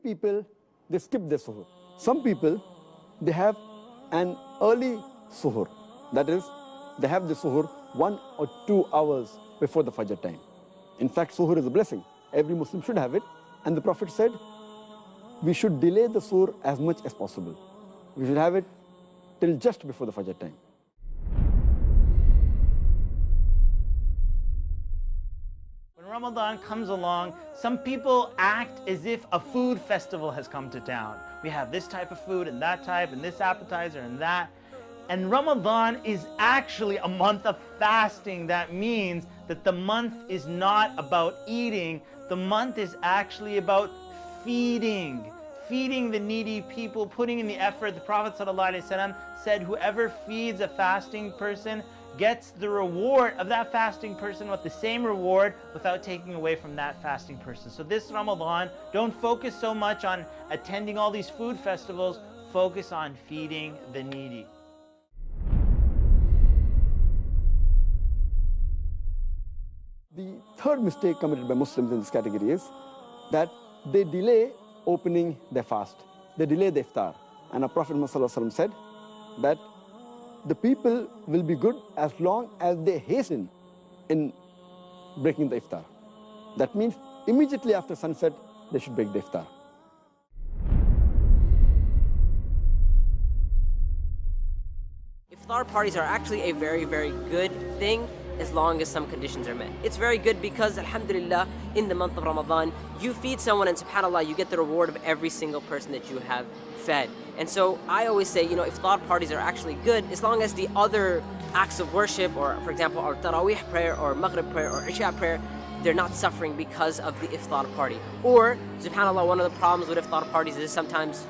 people, they skip their suhoor. Some people, they have an early suhoor. That is, they have the suhoor 1 or 2 hours before the Fajr time. In fact, suhoor is a blessing. Every Muslim should have it. And the Prophet said, we should delay the suhoor as much as possible. We should have it till just before the Fajr time. When Ramadan comes along, some people act as if a food festival has come to town. We have this type of food and that type and this appetizer and that. And Ramadan is actually a month of fasting. That means that the month is not about eating. The month is actually about feeding the needy people, putting in the effort. The Prophet ﷺ said, whoever feeds a fasting person gets the reward of that fasting person with the same reward without taking away from that fasting person. So this Ramadan, don't focus so much on attending all these food festivals, focus on feeding the needy. The third mistake committed by Muslims in this category is that they delay opening their fast. They delay the iftar. And our Prophet ﷺ said that the people will be good as long as they hasten in breaking the iftar. That means immediately after sunset, they should break the iftar. Iftar parties are actually a very, very good thing as long as some conditions are met. It's very good because, alhamdulillah, in the month of Ramadan, you feed someone and subhanAllah, you get the reward of every single person that you have fed. And so I always say, iftar parties are actually good as long as the other acts of worship, or for example, our Taraweeh prayer, or Maghrib prayer, or Isha prayer, they're not suffering because of the iftar party. Or, subhanAllah, one of the problems with iftar parties is sometimes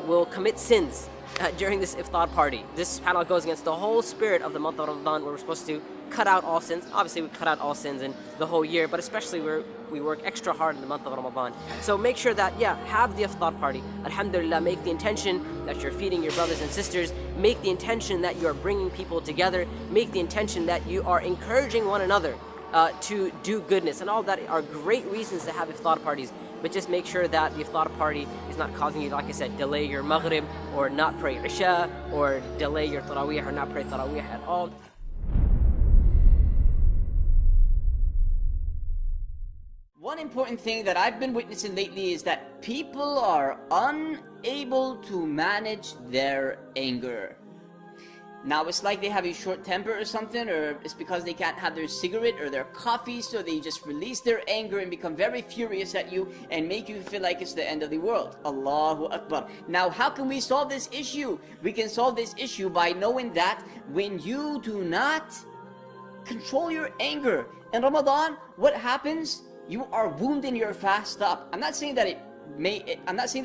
we'll commit sins during this iftar party. This subhanAllah goes against the whole spirit of the month of Ramadan, where we're supposed to cut out all sins. Obviously, we cut out all sins in the whole year, but especially we work extra hard in the month of Ramadan. So make sure that, have the iftar party. Alhamdulillah, make the intention that you're feeding your brothers and sisters. Make the intention that you're bringing people together. Make the intention that you are encouraging one another to do goodness. And all that are great reasons to have iftar parties. But just make sure that the iftar party is not causing you, like I said, delay your Maghrib, or not pray Isha, or delay your Taraweeh, or not pray Taraweeh at all. One important thing that I've been witnessing lately is that people are unable to manage their anger. Now it's like they have a short temper or something, or it's because they can't have their cigarette or their coffee, so they just release their anger and become very furious at you and make you feel like it's the end of the world. Allahu Akbar. Now how can we solve this issue? We can solve this issue by knowing that when you do not control your anger in Ramadan, what happens? You are wounding your fast up. I'm not saying that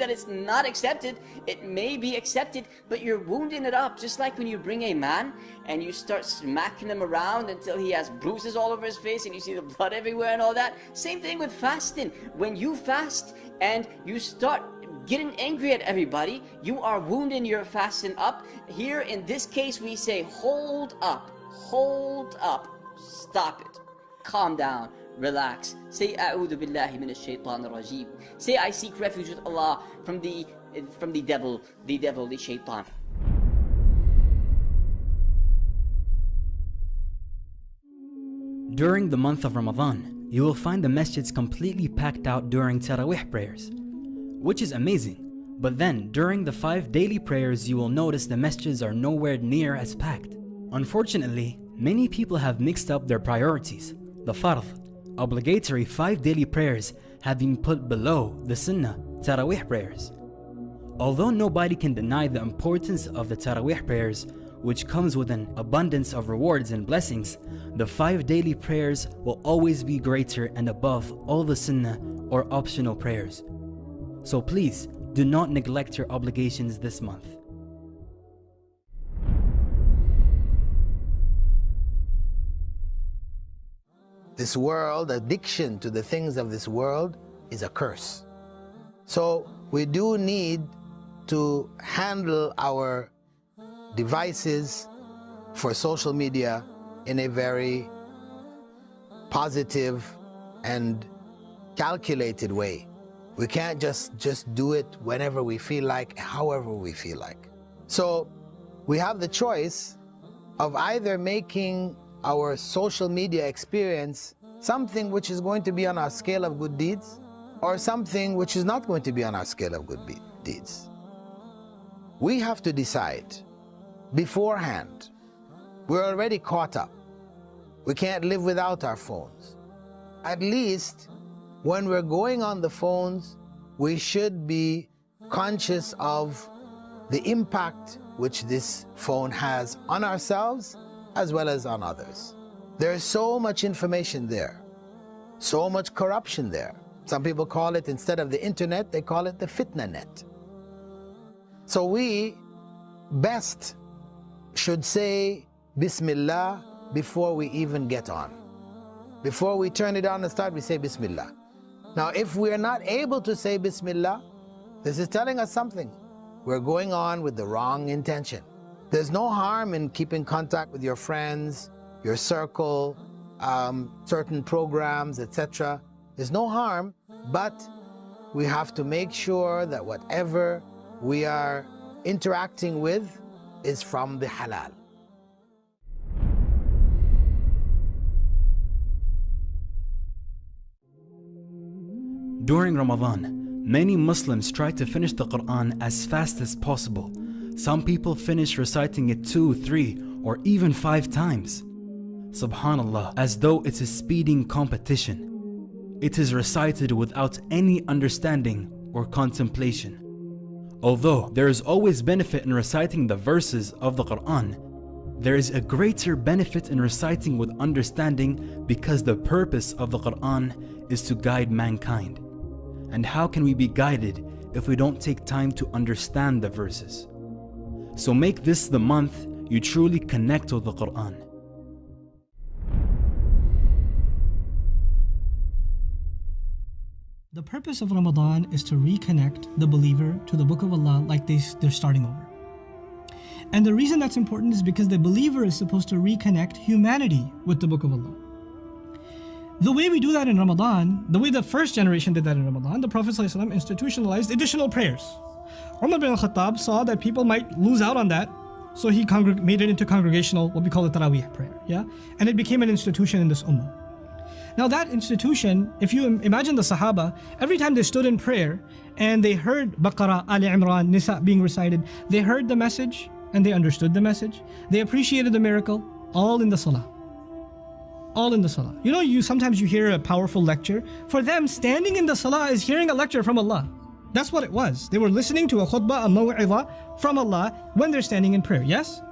it's not accepted. It may be accepted, but you're wounding it up. Just like when you bring a man and you start smacking him around until he has bruises all over his face and you see the blood everywhere and all that. Same thing with fasting. When you fast and you start getting angry at everybody, you are wounding your fasting up. Here in this case, we say, hold up, stop it, calm down, relax. Say, A'udhu billahi minash shaitanir rajeem. Say, I seek refuge with Allah from the devil, the shaitan. During the month of Ramadan, you will find the masjids completely packed out during Taraweeh prayers, which is amazing. But then, during the 5 daily prayers, you will notice the masjids are nowhere near as packed. Unfortunately, many people have mixed up their priorities. The fard, obligatory 5 daily prayers, have been put below the sunnah Taraweeh prayers. Although nobody can deny the importance of the Taraweeh prayers, which comes with an abundance of rewards and blessings, the 5 daily prayers will always be greater and above all the sunnah or optional prayers. So please, do not neglect your obligations this month. This world, addiction to the things of this world, is a curse. So we do need to handle our devices for social media in a very positive and calculated way. We can't just do it whenever we feel like, however we feel like. So we have the choice of either making our social media experience something which is going to be on our scale of good deeds, or something which is not going to be on our scale of good deeds. We have to decide beforehand. We're already caught up. We can't live without our phones. At least when we're going on the phones, we should be conscious of the impact which this phone has on ourselves as well as on others. There is so much information there, so much corruption there. Some people call it, instead of the internet, they call it the fitna net. So we best should say Bismillah before we even get on. Before we turn it on and start, we say Bismillah. Now, if we are not able to say Bismillah, this is telling us something. We're going on with the wrong intention. There's no harm in keeping contact with your friends, your circle, certain programs, etc. There's no harm, but we have to make sure that whatever we are interacting with is from the halal. During Ramadan, many Muslims try to finish the Quran as fast as possible. Some people finish reciting it 2, 3, or even 5 times. Subhanallah, as though it's a speeding competition. It is recited without any understanding or contemplation. Although there is always benefit in reciting the verses of the Quran, there is a greater benefit in reciting with understanding, because the purpose of the Quran is to guide mankind. And how can we be guided if we don't take time to understand the verses? So make this the month you truly connect with the Quran. The purpose of Ramadan is to reconnect the believer to the Book of Allah like they're starting over. And the reason that's important is because the believer is supposed to reconnect humanity with the Book of Allah. The way we do that in Ramadan, the way the first generation did that in Ramadan, the Prophet ﷺ institutionalized additional prayers. Umar bin al-Khattab saw that people might lose out on that, so he made it into congregational, what we call the Taraweeh prayer, yeah? And it became an institution in this ummah. Now that institution, if you imagine the Sahaba, every time they stood in prayer and they heard Baqarah, Ali Imran, Nisa being recited, they heard the message and they understood the message. They appreciated the miracle, all in the Salah. All in the Salah. You know, sometimes you hear a powerful lecture. For them, standing in the Salah is hearing a lecture from Allah. That's what it was. They were listening to a khutbah, a maw'idha from Allah when they're standing in prayer, yes?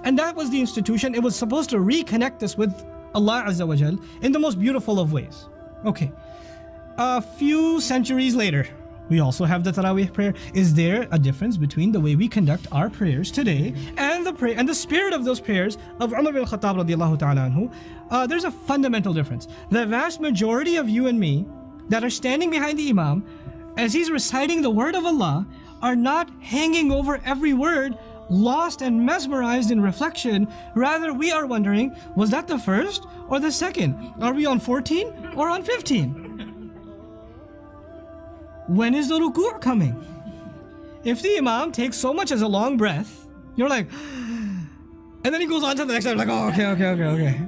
And that was the institution. It was supposed to reconnect us with Allah Azza wa Jal in the most beautiful of ways. Okay, a few centuries later, we also have the Taraweeh prayer. Is there a difference between the way we conduct our prayers today and the spirit of those prayers of Umar bin Khattab radiallahu ta'ala anhu? There's a fundamental difference. The vast majority of you and me that are standing behind the Imam as he's reciting the word of Allah are not hanging over every word, lost and mesmerized in reflection. Rather, we are wondering, was that the first or the second? Are we on 14 or on 15? When is the ruku' coming? If the Imam takes so much as a long breath, you're like, and then he goes on to the next one, like, oh, okay.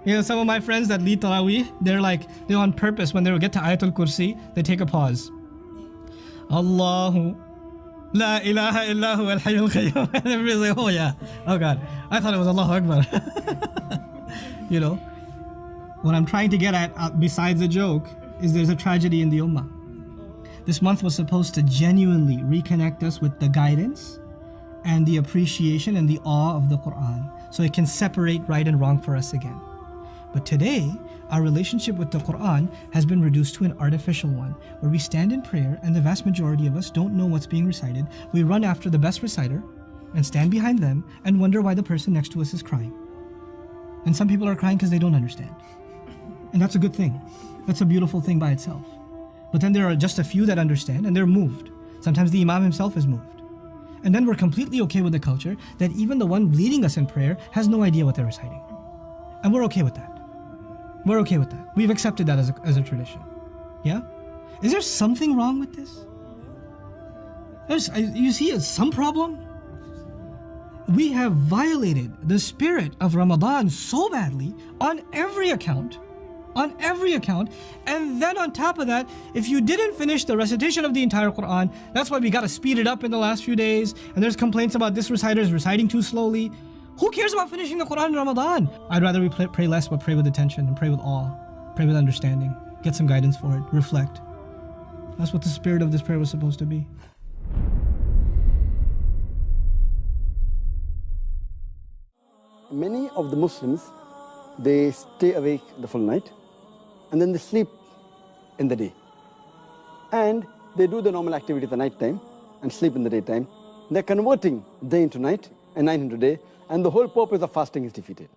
You know, some of my friends that lead Taraweeh, they're on purpose, when they get to Ayatul Kursi, they take a pause. Allahu La ilaha illahu al-hayyul qayyum. And everybody's like, oh yeah, oh God, I thought it was Allahu Akbar. You know, what I'm trying to get at, besides a joke, is there's a tragedy in the ummah. This month was supposed to genuinely reconnect us with the guidance and the appreciation and the awe of the Quran, so it can separate right and wrong for us again. But today, our relationship with the Quran has been reduced to an artificial one, where we stand in prayer and the vast majority of us don't know what's being recited. We run after the best reciter and stand behind them and wonder why the person next to us is crying. And some people are crying because they don't understand. And that's a good thing. That's a beautiful thing by itself. But then there are just a few that understand and they're moved. Sometimes the Imam himself is moved. And then we're completely okay with the culture that even the one leading us in prayer has no idea what they're reciting. And we're okay with that. We're okay with that. We've accepted that as a tradition. Yeah? Is there something wrong with this? You see some problem? We have violated the spirit of Ramadan so badly on every account. On every account. And then on top of that, if you didn't finish the recitation of the entire Quran, that's why we got to speed it up in the last few days. And there's complaints about this reciter reciting too slowly. Who cares about finishing the Quran in Ramadan? I'd rather we pray less, but pray with attention and pray with awe. Pray with understanding. Get some guidance for it. Reflect. That's what the spirit of this prayer was supposed to be. Many of the Muslims, they stay awake the full night and then they sleep in the day. And they do the normal activity at the night time and sleep in the daytime. They're converting day into night and night into day, and the whole purpose of fasting is defeated.